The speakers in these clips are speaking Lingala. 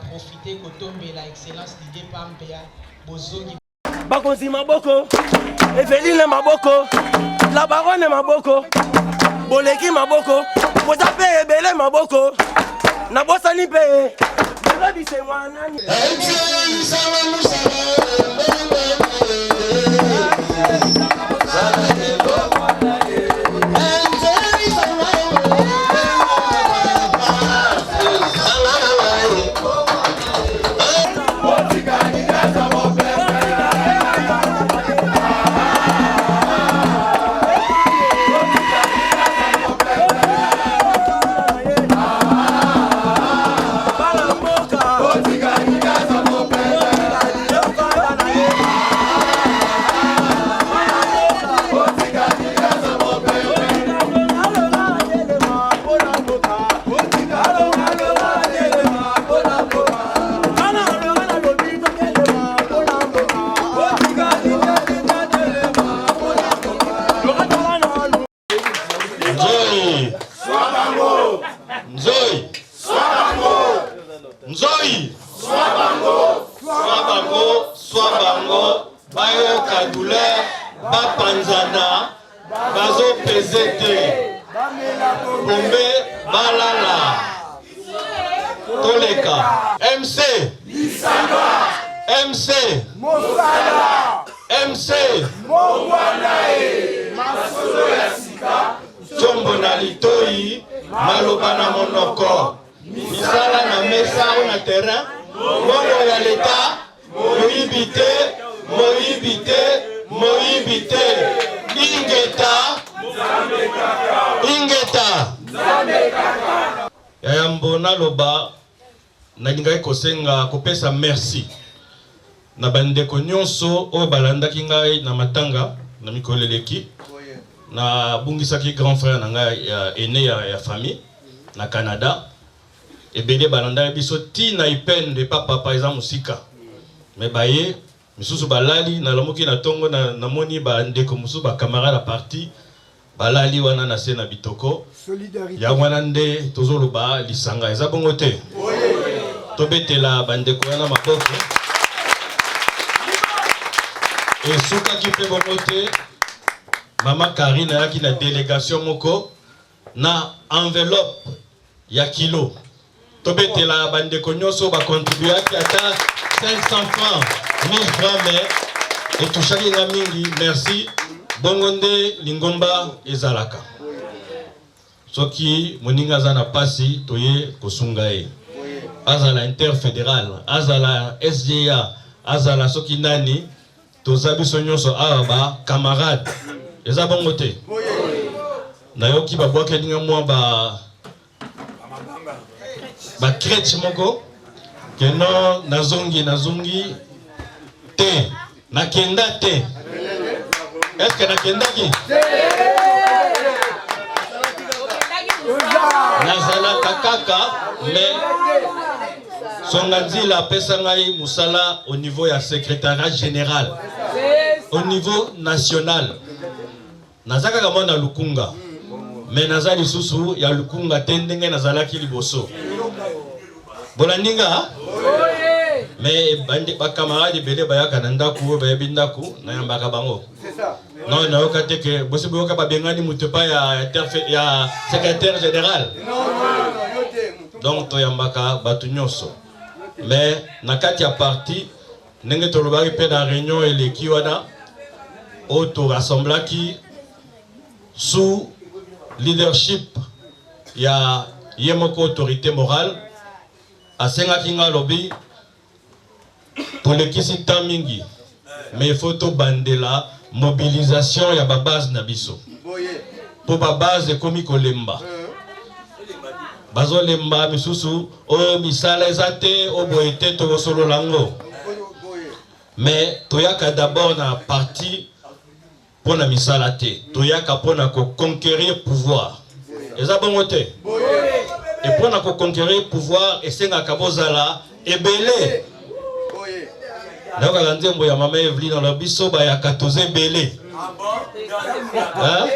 Profiter kotombe la excellence Didier Pampea bozongi Bakonzi maboko Eveline maboko La baronne maboko Boleki maboko Boza pe ebele maboko Na bosa ni pe Belabi se wanani Nzoi Swabango Bayoka douleur Bapanzana Bazo Pezete Bombe Balala Toleka MC MC Mosala MC Mongwanae Masolo ya Sika Chombo na litoi Maloba na monoko Misala na mesa ou na terrain Bongo ya l'État Moibite Ingeta Yayambona loba Nalingai kosenga kopesa merci Na bandeko nyonso o balandaki ngai na matanga Na mikoleleki Na bungisaki grand frère na ngai aîné ya famille Na Canada Ebele balanda biso ti na ipen de papa par exemple musika mais baye misusu balali na lamuki na tongo na moni ba ndeko musu ba camarade parti balali wana na sena bitoko ya wana nde tozoloba lisanga eza bongo te tobetela bandeko wana maboko et soka ki pe bongo te mama Karine yaki na délégation moko na enveloppe ya kilo Tobetela bandeko nyonso ba contribuer ata 500 francs, 1000 francs mais et touchaki na mingi merci bongonde lingomba ezalaka. Soki moninga zana pasi toye kosunga e. Azala interfédéral, azala SGA, azala soki nani tozabi nyonso aba camarade. Eza bongote. Nayoki ba bwake linga mwa ba crèche moko que non nazongi te nakenda te est-ce que nakenda ki nazala kaka mais songanzi la pesa ngai musala au niveau ya secrétariat général au niveau national nazaka kama na lukunga mais nazali susu ya lukunga tendenge nazalaki liboso Bolaninga mais bande ba camarade belé bayaka na ndaku bayebi ndaku na yambaka bango non na okate ke bosi boyoka ba bengani mutepa ya secrétaire général donc to yambaka batu nyonso mais na kati ya parti ndenge to lobaki pe na réunion eleki wana auto rassemblaki sous leadership ya yemoko autorité morale Asenga kinga lobby pour le kisi tamingi mais il faut to bandela mobilisation ya ba base na biso pour ba base komi kolemba bazo lemba misusu o misala ezate o boete to solo lango mais toyaka d'abord na parti pour na misala te toyaka pour na ko conquérir pouvoir eza bongote et pour na conquérir pouvoir et senga kabozala ebele donc la nzembo ya mama Evelyne dans le biso ba ya 14 belé hein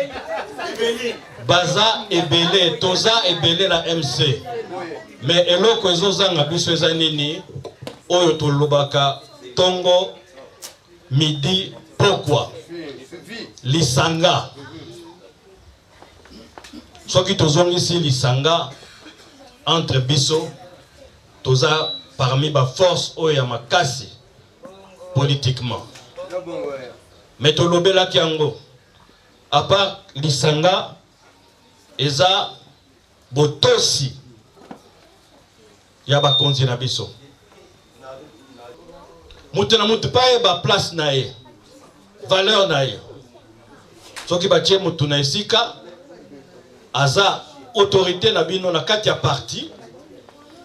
baza ebele toza ebele na MC mais eloko ezozanga biso eza nini oyo tolobaka tongo midi pourquoi lisanga soki tozongisi lisanga entre biso toza parmi ba force oyo ya makasi politiquement mais tolobelaki yango à part lisanga eza botosi ya bakonzi na biso mutu na mutu pa ye ba place na ye valeur na ye soki batie mutu na esika aza autorité na bino na kati ya parti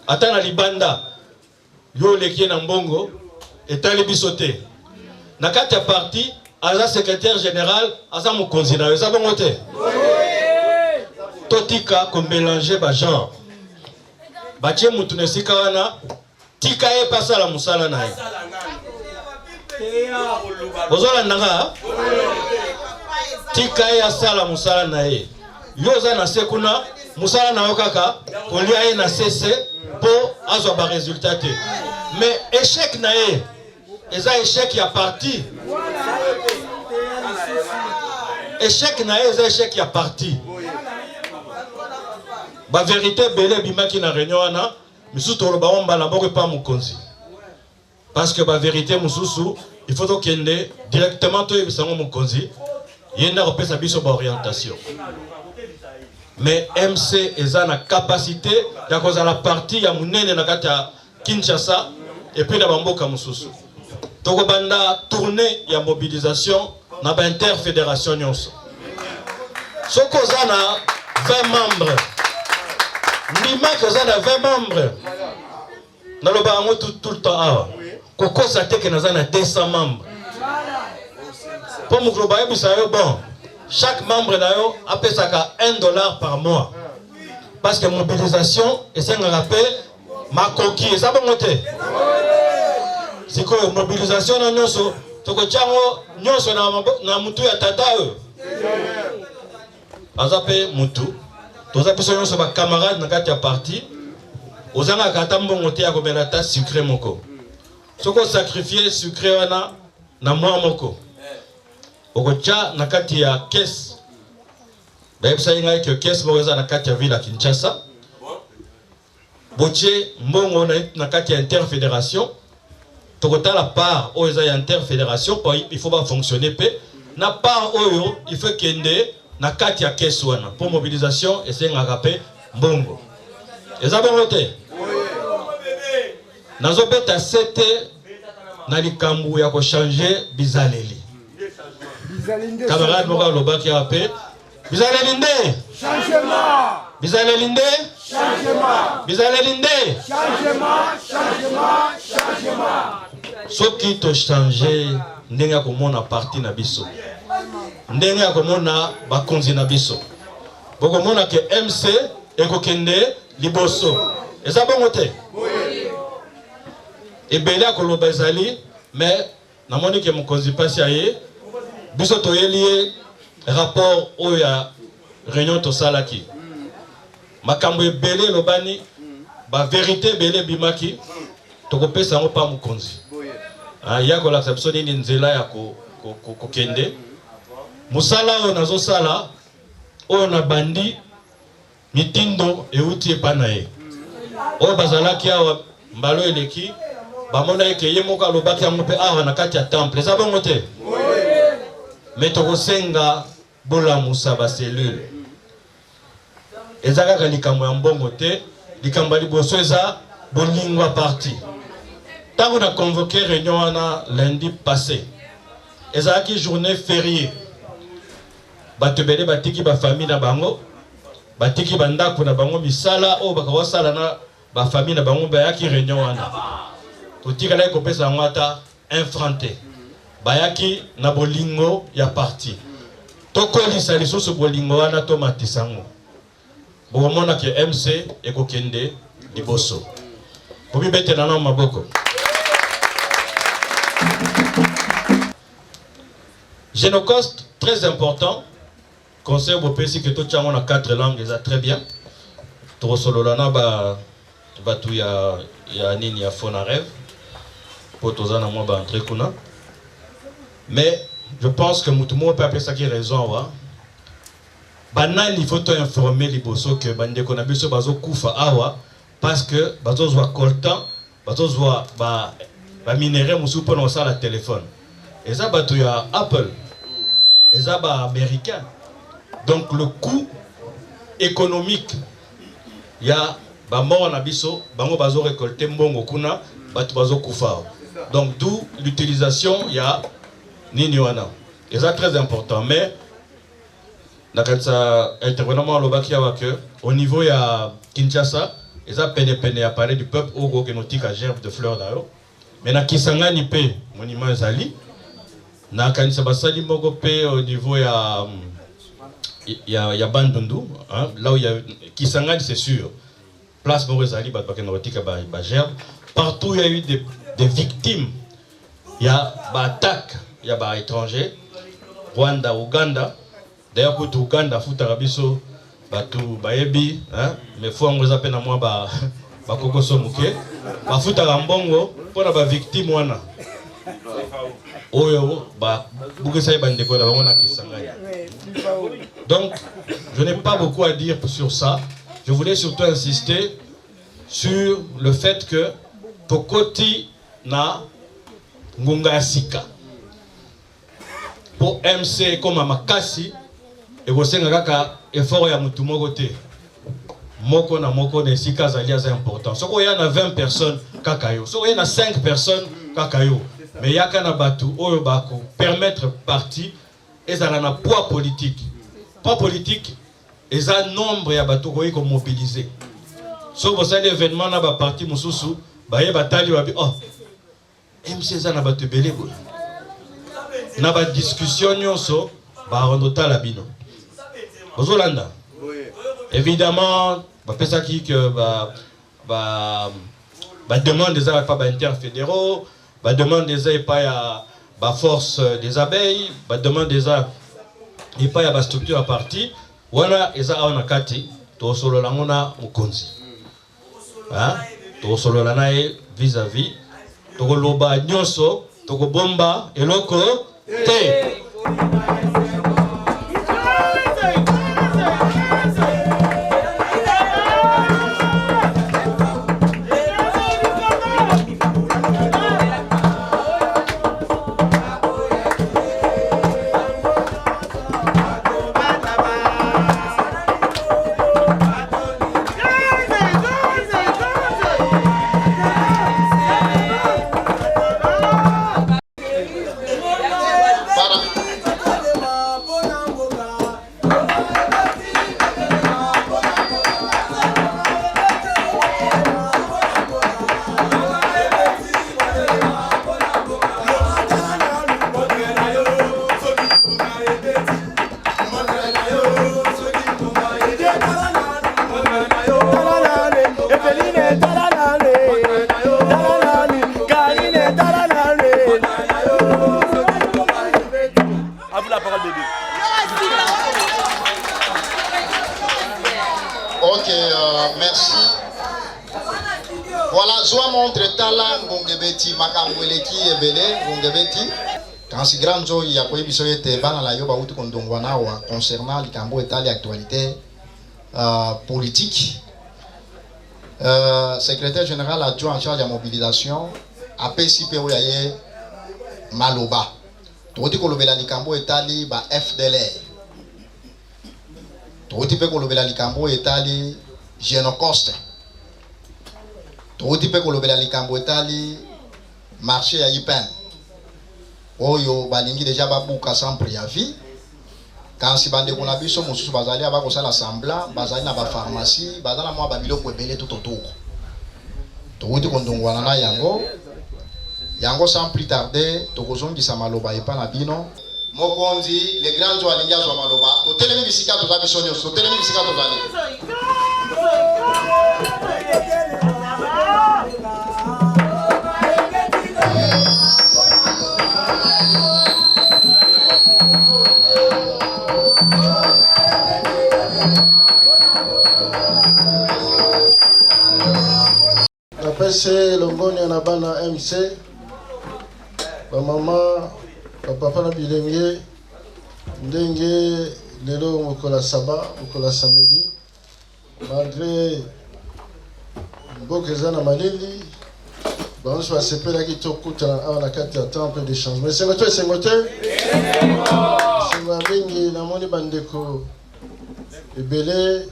ata na libanda yo leki na mbongo etali biso te na kati ya parti aza secrétaire général aza mokonzi na yo eza bongo te totika ko mélanger ba genre batie mutu na esika wana tika ye pasala musala na ye bozolandanga tika ye asala musala na ye yo za na sekuna musala na yo kaka kolia ye na cesse po azwa ba résultat te mais échec na ye eza échec ya parti échec na ye eza échec ya parti ba vérité belé bimaki na réunion wana misusu toloba mbala boko pa mokonzi parce que ba vérité mususu il faut tokende directement to yebisango mokonzi yenda kopesa biso ba orientation mais MC eza na capacité ya kozala parti ya munene na kati ya Kinshasa et puis na bamboka mususu tokobanda tournée ya mobilisation na ba interfédération nyonso soko za na 20 membres ndima koza na 20 membres naloba yango tout le temps awa kokosa te ke naza na 200 membres po mokolo bayebisa yo bon chaque membre na yo apesaka $1 par mois parce que mobilisation esengaka mpe makoki eza bongo te sikoyo mobilisation na nyonso tokotiango nyonso na mutu ya tata oyo aza mpe mutu toza biso nyonso ba camarade na kati ya parti ozanga kata mbongo te ya komela ta sucré moko soko sacrifier sucré wana na mwa moko okocha na kati ya caisse bayebisa ngai que caisse moko eza na kati ya ville ya Kinshasa botie mbongo na kati ya interfédération tokotala part oyo eza ya interfédération il faut ba fonctionner pe na part oyo il faut kende na kati ya caisse wana pour mobilisation esengaka pe mbongo eza bongo te nazobeta sete na likambu ya ko changer bizaleli camarade moko alobaki ape bizaleli nde changement bizaleli nde changement bizaleli nde changement soki to changer ndenge ya komona parti na biso ndenge ya komona bakonzi na biso bokomona ke MC ekokende liboso eza bongo te ebele akoloba ezali mais namoni ke mokonzi pasi aye biso toyeli rapport oyo ya réunion tosalaki makambo ebele lobani ba vérité ebele bimaki tokopesa yango pa mokonzi ya kolakisa biso nini nzela ya kokende musala oyo nazosala oyo na bandi mitindo euti epa na ye oyo bazalaki awa mbalo eleki bamona eke ye moko alobaki yango mpe awa na kati ya temple eza bongo te me tokosenga bolamusa baselule eza kaka likambo ya mbongo te likambo ya liboso eza bolingo ya parti ntango na convoqué réunion wana lundi passé ezalaki journée fériée bato ebele batiki bafamille na bango batiki bandako na bango misala oyo bakawasala na bafamille na bango bayaki réunion wana totikalaki kopesa yango ata infrant te bayaki na bolingo ya parti tokolisa lisusu bolingo wana tomatisa yango bokomona ke MC ekokende liboso bobibetela na maboko. Génocoste, très important, conseil au PC que tout on a 4 langues, c'est très bien. Trop solo lana ba tout ya nini ya fond à rêve. Pour tous en moi ba entrer kuna. Mais je pense que tout le monde peut appeler ça qui raison wa. Banal il faut informer les bosso que bande qu'on a biso bazo kufa awa parce que bazo zwa coltan, bazo zwa ba minéraux musu pour nous ça la téléphone. Et ça ba tout ya Apple. Et ça ba américain. Donc le coût économique il y a ba mort na biso, bango bazo récolter mbongo kuna, batu bazo kufa. Donc d'où l'utilisation il y a nini wana. Et ça très important mais au niveau ya Kinshasa, ils ont peine à parler du peuple au genotique à gerbe de fleurs d'aro. Mais na Kisangani pe monument zali, na kanisa basali moko pe au niveau ya Bandundu, hein, là où il y a Kisangani c'est sûr. Place moko zali ba genotique ba gerbe. Partout il y a eu des victimes. Il y a ba attaque, il y a ba étrangers, Rwanda, Ouganda. D'ailleurs, pour Ouganda, Futarabiso, Batu, Baebi, mais faut on appelle à moi Koko Somuke, Futarambongo, pour la victime, wana. Oyo, Bukesai Bandeko, la Wana Kisangani. Donc, je n'ai pas beaucoup à dire sur ça. Je voulais surtout insister sur le fait que Tokoti na Ngunga Sika. Pour MC comme Makasi, et vous avez un effort à moko te. Moko na moko de sika zalia c'est important. So il y a 20 personnes kakayo. So il y a 5 personnes kakayo. Mais il y a kana batu oyo bako permettre parti et ça a un poids politique. Poids politique et ça nombre ya batu ko mobiliser. So vous avez l'événement na ba parti mususu ba ye batali wa oh MC za na batu belé boy. Na ba discussion nyonso ba rondota la bino. Bozolanda. Évidemment, ça qui que demande des pas interfédéraux, demande des pas à force des abeilles, demande des pas à structure à parti. Voilà, et ça on a kati, to solo la mona mukonzi. Hein? To solo la nae vis-à-vis, to loba nyonso, to bomba eloko te. Ok, merci. Voilà, Zoa montre talent Gongebeti, Makangweleki et Belé, Gongebeti. Quand c'est grand Zoe, il y a quoi qui était ban à la Yoba ou Kondongwana concernant les Cambo et l'actualité politique. Secrétaire général adjoint en charge de la mobilisation, a PCP ou yaye Maloba. Toti ko lobela likambo etali ba FDLR. Toti pe ko lobela likambo etali Genocoste. Toti pe ko lobela likambo etali marché ya IPEN. Oyo balingi déjà babuka sans préavis. Quand si bande ko na biso mususu bazali abako sala semblant, bazali na ba pharmacie, bazala mwa ba biloko ebele tout autour. Toti ko ndongwana na yango. Yango sans plus tarder, tokozongi sa maloba epa na bino. Mokonzi, les grands gens alingia zo maloba. Totelemi bisika to zabi sonyo, totelemi bisika to zali. napesi longoni na bana MC bamama bapapa na bilenge ndenge lelo mokola saba mokola samedi malgré mboka eza na malili banso basepelaki tokutana awa na kati ya temple de changement esengo te esengo ya mingi namoni bandeko ebele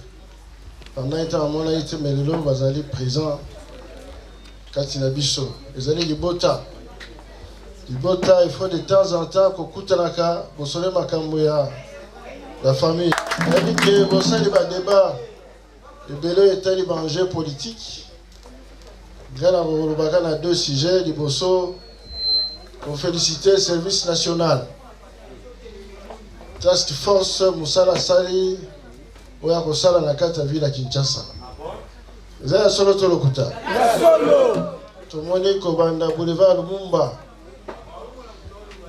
pendant ete amonaki te me lelo bazali présent kati na biso ezali libota il faut de temps en temps kokutanaka bosole makambo ya famille ebi ke bosali badébat ebele etali baenjeu politique nga na kolobaka na deux sujets liboso koféliciter service national task force mosala asali oyo akosala na kati ya ville ya Kinshasa eza ya solo to lokuta tomoni kobanda boulevard Lumumba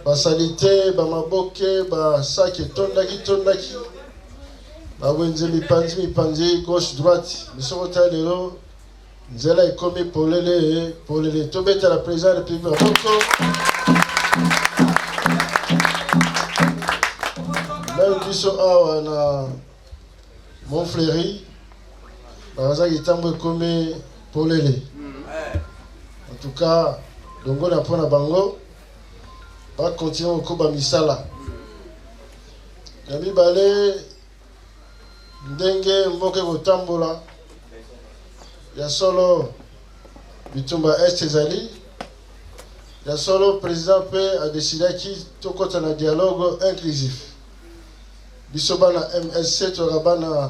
basali te bamaboke basaki etondaki bawenze mipanzi gauche droite misoko ta lelo nzela ekomi polele tobetela président république maboko même biso awa na Montfleury bazaki ntango ekomi polele en tout cas dongo na mpona bango bakontinue kokoba misala ya mibale ndenge mboka ekotambola ya solo bitumba est ezali ya solo président mpe adesidaki tokota na dialogue inclusif biso bana MSC toka bana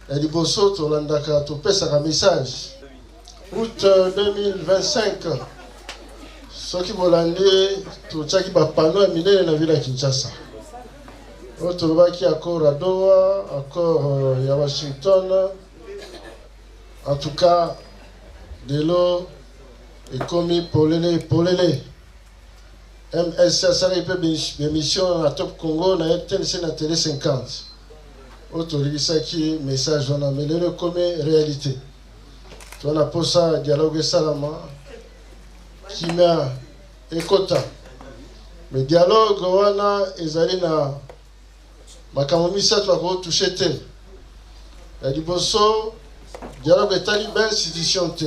ya liboso tolandaka topesaka message août 2025 soki bolandi totiaki bapano ya minene na ville ya Kinshasa oyo tolobaki accord ya Doha, accord ya Washington. En tout cas lelo ekomi polele MSC asali mpe bémission na Top Congo na TNC na Télé 50 oyo tolikisaki message wana me lelo ekomi réalité tona posa dialogue esalama kimia ekota me dialogue wana ezali na makambo misato akotouche te ya liboso dialogue etali institution te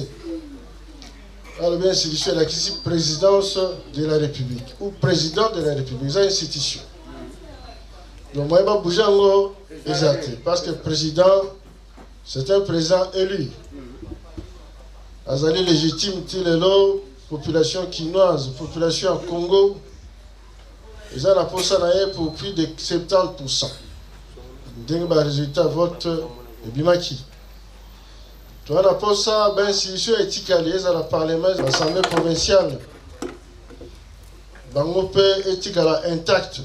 alors institution elakisi présidence de la République ou président de la République eza institution donc moyen babouge yango eza te parce que président c'est un président élu azali légitime ti lelo population kinoise population ya Congo eza na posa na ye pour plus de 70% ndenge barésultat vote ebimaki toana posa bainstitution etikali ezala parlement l'assemblée provinciale bango mpe etikala intact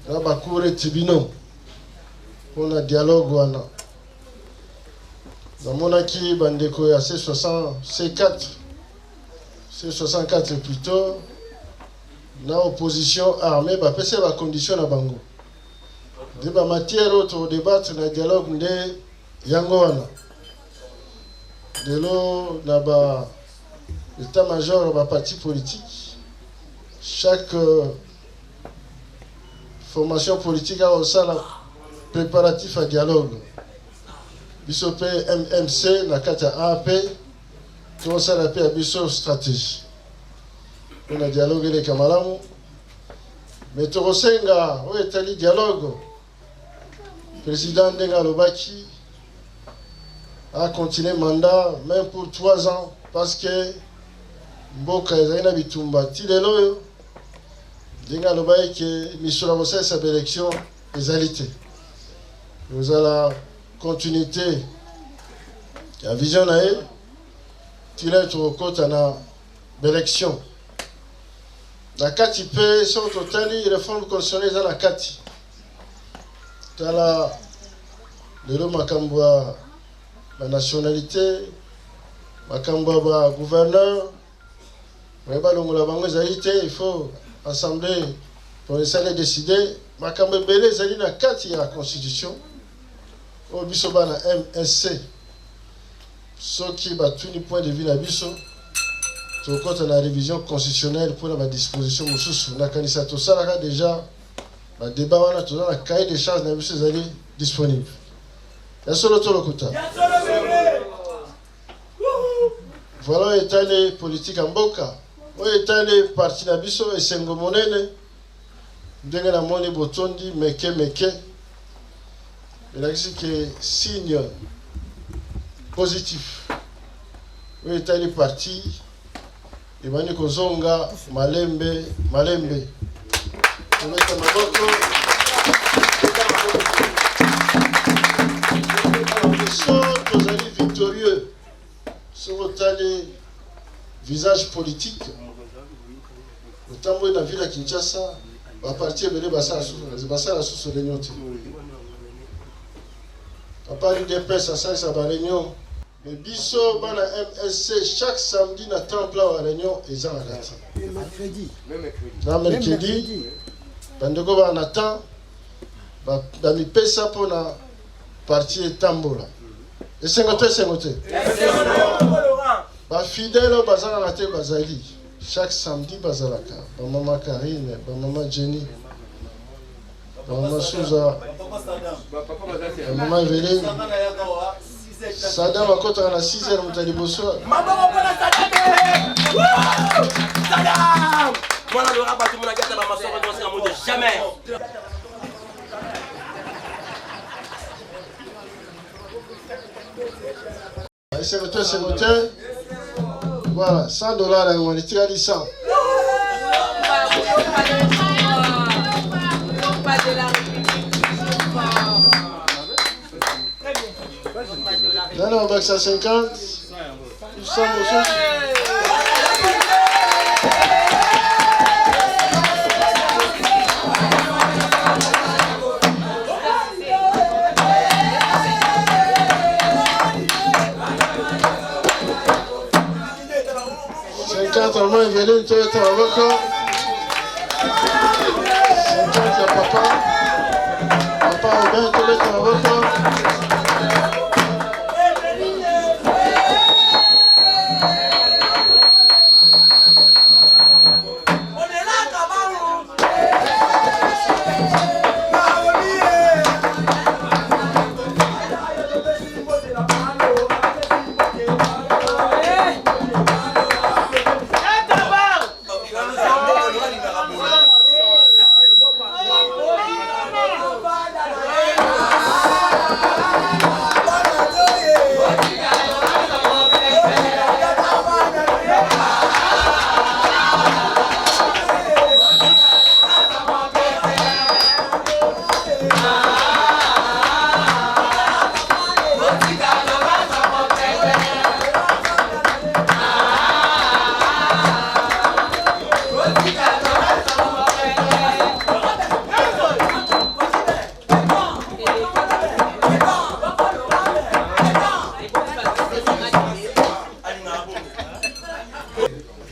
na bacour et tribunaux mpona dialogue wana namonaki bandeko ya C64 plutôt na opposition armée bapesi bacondition na bango nde bamatière oyo todébattre na dialogue nde yango wana lelo na ba état-major ya baparti politique chaque formation politique akosala préparatif à dialogue biso mpe MMC na kati ya AP tokosala mpe ya biso stratégie mpona dialogue eleka malamu me tokosenga oyo etali dialogue président ndenge alobaki a continué mandat même pour 3 ans parce que mboka ezali na bitumba ti lelo oyo ndenge alobaki ke misolo kosalisa baélection ezali te ozala continuité ya vision na ye ti lelo tokokota na baélection na kati mpe soki totali réforme constitutionnelle eza na kati tala lelo makambo ya banationalité makambo ya bagouverneur oye balongola bango ezali te il faut assemblée provinciale décider makambo ebele ezali na kati ya constitution au biso bana MSC ce qui va tout du point de vue la biso to kota la révision constitutionnelle pour la disposition mususu na kanisa to sala déjà ba débat wana to na cahier des charges na biso zali disponible ya solo to lokuta voilà état les politiques en mboka o état les parti na biso esengo monene ndenge na moni botondi meke mais là que signe positif o état les parti ebani kozonga malembe tomeka maboko so tozali victorieux sur otali visage politique otambo na ville ya Kinshasa baparti ebele basala susu réunion te apart UDPS asalisa baréunion mais biso bana MSC chaque samedi na temps plein wa réunion eza na kati na mercredi bandeko bana temps bamipesa mpona parti etambola esengo te bafidèle oyo bazalaka te bazali chaque samedi bazalaka bamama Karine bamama Jenny bamama Suza bamama Eveline Sadam akotaka na 6h moto ya liboso maboko mpona Sadam mwana lora bato mona kata bamasoko nyonso na monde jamais esengo te voilà $100 yango etikali 100 Là, on va que ça 50. Nous sommes au sol. Normalement, il venait de être avocat. 50 à papa. Papa Aubin, tu es avocat.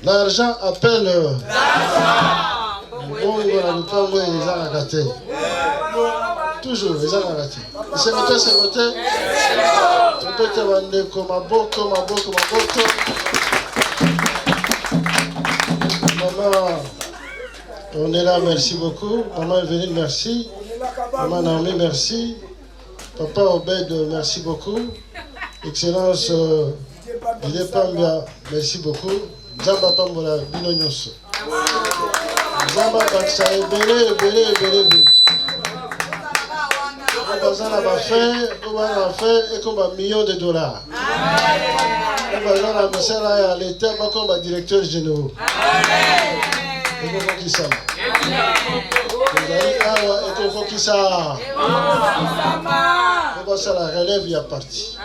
L'argent appelle. Toujours, les gens ont raté. C'est voté. Tu peux te vendre comme maboko. Maman, on est là, merci beaucoup. Maman Evelyne, merci. Maman Naomi, merci. Papa Obed, merci beaucoup. Excellence Didier Pambia, merci beaucoup. Zamba Pambola, Bino Nyoso. Zamba Baksa, ebele. On va faire et comme $1 million. On va faire la mission à l'État comme directeur général. Et comment qui ça? Et comment qui ça? On va faire la relève, il y a parti.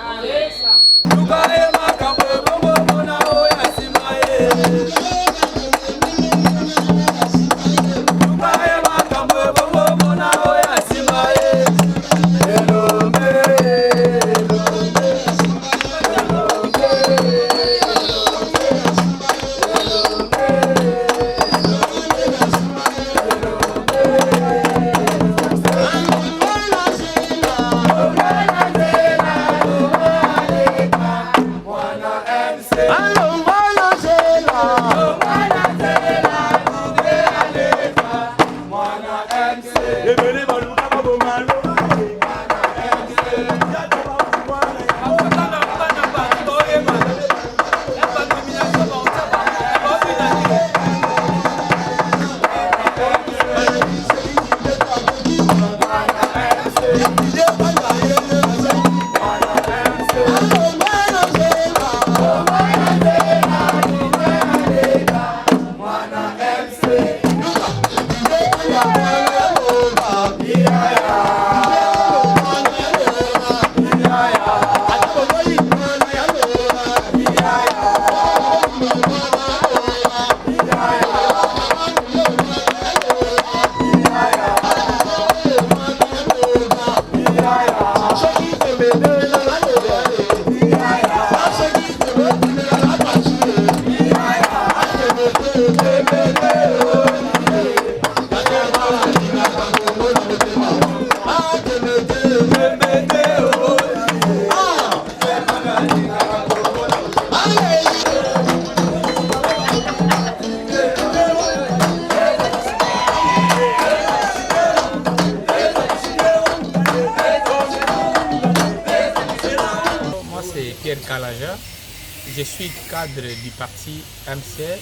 Je suis cadre du parti MCR,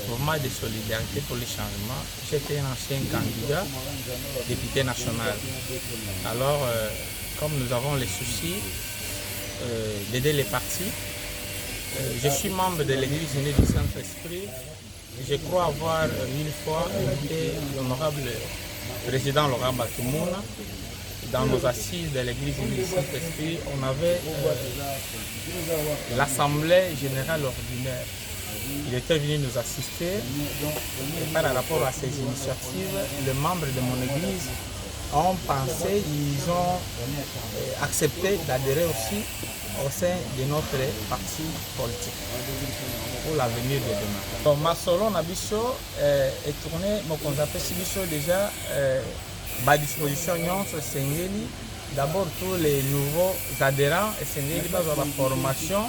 Mouvement de solidarité pour le changement. J'étais un ancien candidat, député national. Alors, comme nous avons les soucis d'aider les partis, je suis membre de l'Église unie du Saint-Esprit. Je crois avoir 1000 fois invité l'honorable président Laurent Batoumouna. Dans nos assises de l'Église unie du Saint-Esprit, on avait l'Assemblée générale ordinaire. Il était venu nous assister et par rapport à ces initiatives, les membres de mon Église ont pensé, ils ont accepté d'adhérer aussi au sein de notre parti politique pour l'avenir de demain. Donc, ma solo Nabiso est tourné, donc on appelle Sibiso déjà. Ma disposition Sengeli, d'abord tous les nouveaux adhérents et Sengeli va avoir la formation,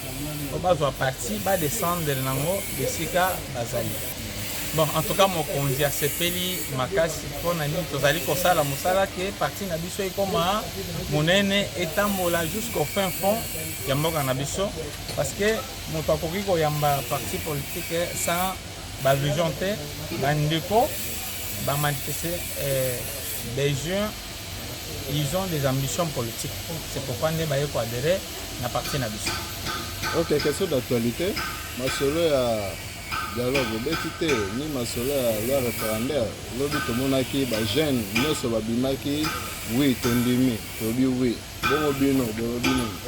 va avoir partie, va descendre de Sika Bazali. Bon, en tout cas, mon conduit à Sepeli, Makasi, Konani, Tozali Kosala, Moussala, qui est parti Nabiso et comme mon aîné est en jusqu'au fin fond, Yamboka Nabiso, parce que mon Takokiko Yamba parti politique sans la vision, Bandeko, manifester. Les jeunes, ils ont des ambitions politiques. C'est pourquoi nous avons adhéré à la partie Nabiso. Ok, question d'actualité. Ma solo à dialogue, Bétité, ni ma solo à loi référendaire. L'objet de mon acquis, les jeunes, nous sommes abimaki, oui, tondimi, tobi, oui. Bon, bino,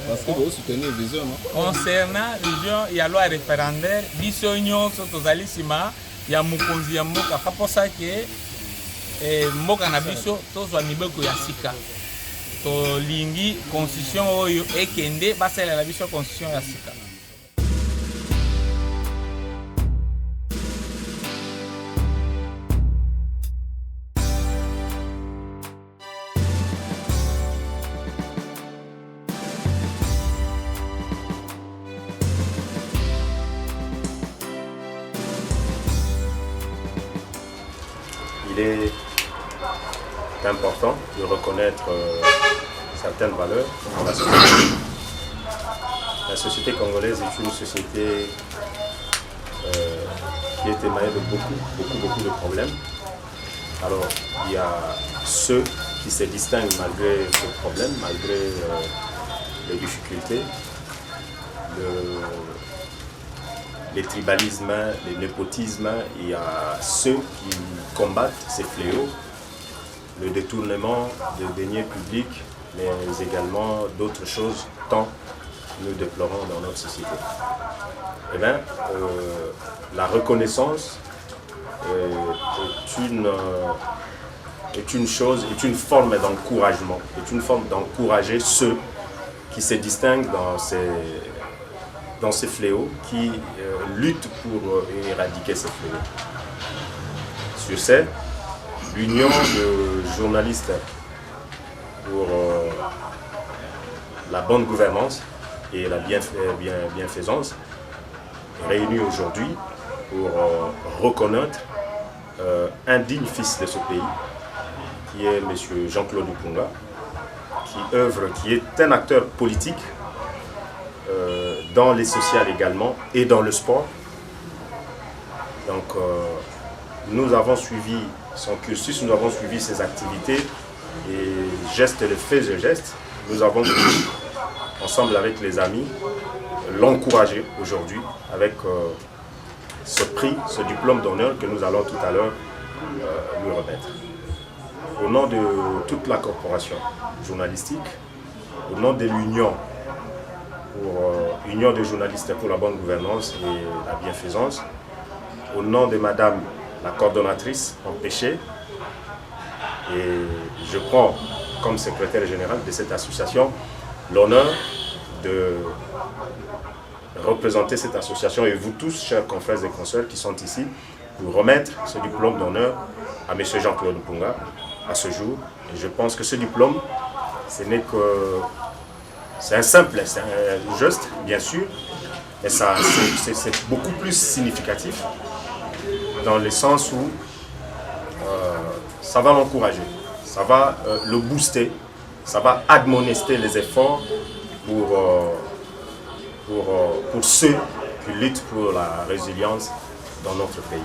parce que vous soutenez la vision. Concernant la vision, il y a la loi référendaire, bisogno, sotozalisima, il y a Mukonzi, il y a Moka. C'est pour ça que mboka na biso tozwa mibeko ya sika tolingi constitution oyo ekende basalela na biso constitution ya sika. Il est important de reconnaître certaines valeurs dans la société. La société congolaise est une société qui est émaillée de beaucoup de problèmes. Alors, il y a ceux qui se distinguent malgré ce problème, malgré les difficultés, les tribalismes, les népotismes. Il y a ceux qui combattent ces fléaux, le détournement de deniers publics, mais également d'autres choses tant nous déplorons dans notre société. Eh bien, la reconnaissance est une chose, est une forme d'encouragement, est une forme d'encourager ceux qui se distinguent dans ces fléaux, qui luttent pour éradiquer ces fléaux. Sur ce, l'Union de journalistes pour la bonne gouvernance et la bienfaisance est réunie aujourd'hui pour reconnaître un digne fils de ce pays, qui est M. Jean-Claude Mpunga, qui est un acteur politique dans les sociales également et dans le sport. Donc nous avons suivi son cursus, nous avons suivi ses activités et gestes, les faits et gestes. Nous avons pu, ensemble avec les amis, l'encourager aujourd'hui avec ce prix, ce diplôme d'honneur que nous allons tout à l'heure lui remettre. Au nom de toute la corporation journalistique, au nom de l'Union, Union des journalistes pour la bonne gouvernance et la bienfaisance, au nom de Madame la coordonnatrice empêchée, et je prends comme secrétaire général de cette association l'honneur de représenter cette association et vous tous, chers confrères et consoeurs qui sont ici, pour remettre ce diplôme d'honneur à M. Jean-Claude Mpunga à ce jour. Et je pense que ce diplôme, ce n'est que... C'est un simple, c'est un geste, bien sûr, mais c'est beaucoup plus significatif dans le sens où ça va l'encourager, ça va le booster, ça va admonester les efforts pour ceux qui luttent pour la résilience dans notre pays.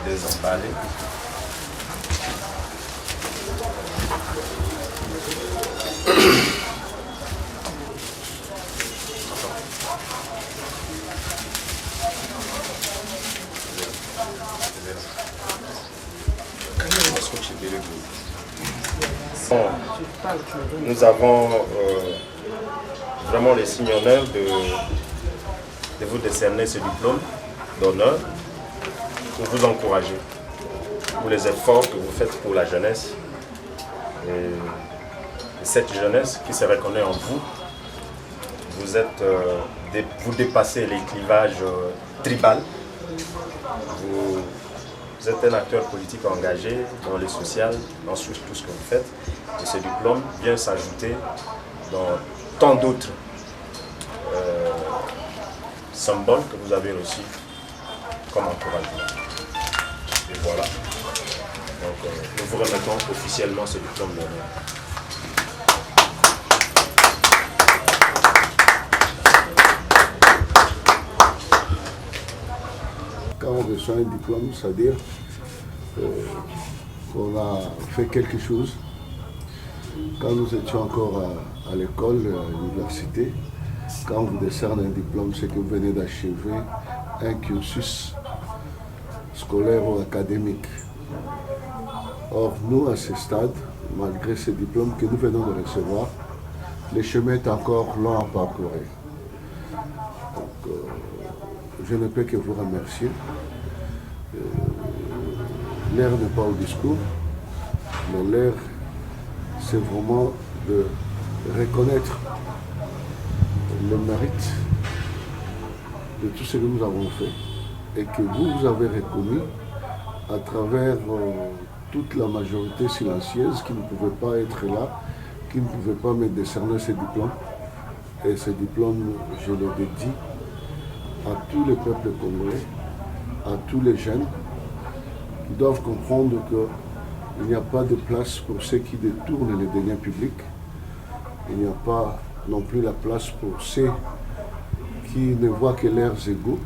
Désemballer. Nous avons vraiment les signes honneurs de vous décerner ce diplôme d'honneur pour vous encourager, pour les efforts que vous faites pour la jeunesse. Et cette jeunesse qui se reconnaît en vous, vous dépassez les clivages tribaux. Vous êtes un acteur politique engagé dans le social, dans tout ce que vous faites. Et ce diplôme vient s'ajouter dans tant d'autres symboles que vous avez reçus comme encouragement. Et voilà. Donc nous vous remettons officiellement ce diplôme d'honneur. Quand on reçoit un diplôme, c'est-à-dire qu'on a fait quelque chose. Quand nous étions encore à l'école, à l'université, quand on vous décerne un diplôme, c'est que vous venez d'achever un cursus scolaire ou académique. Or, nous, à ce stade, malgré ce diplôme que nous venons de recevoir, le chemin est encore long à parcourir. Donc, je ne peux que vous remercier. L'air n'est pas au discours, mais l'air, c'est vraiment de reconnaître le mérite de tout ce que nous avons fait et que vous avez reconnu à travers toute la majorité silencieuse qui ne pouvait pas être là, qui ne pouvait pas me décerner ce diplôme. Et ce diplôme, je le dédie à tous les peuples congolais, à tous les jeunes qui doivent comprendre qu'il n'y a pas de place pour ceux qui détournent les deniers publics. Il n'y a pas non plus la place pour ceux qui ne voient que leurs égaux.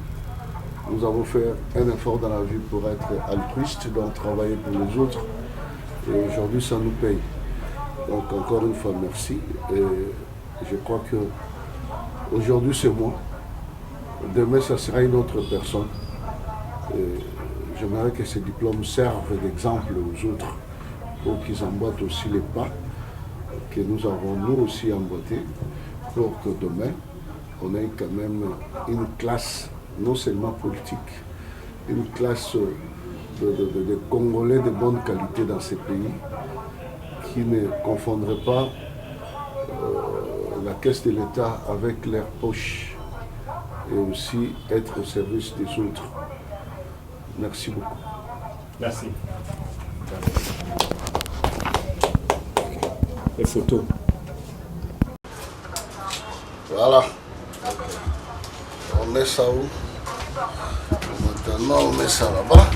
Nous avons fait un effort dans la vie pour être altruistes, donc travailler pour les autres. Et aujourd'hui, ça nous paye. Donc encore une fois, merci. Et je crois que aujourd'hui, c'est moi. Demain, ça sera une autre personne. J'aimerais que ce diplôme serve d'exemple aux autres pour qu'ils emboîtent aussi les pas que nous avons nous aussi emboîtés pour que demain, on ait quand même une classe, non seulement politique, une classe de Congolais de bonne qualité dans ces pays qui ne confondraient pas la caisse de l'État avec leurs poches et aussi être au service des autres. Merci beaucoup. Merci. Les photos. Voilà. On met ça où? Maintenant, on met ça là-bas.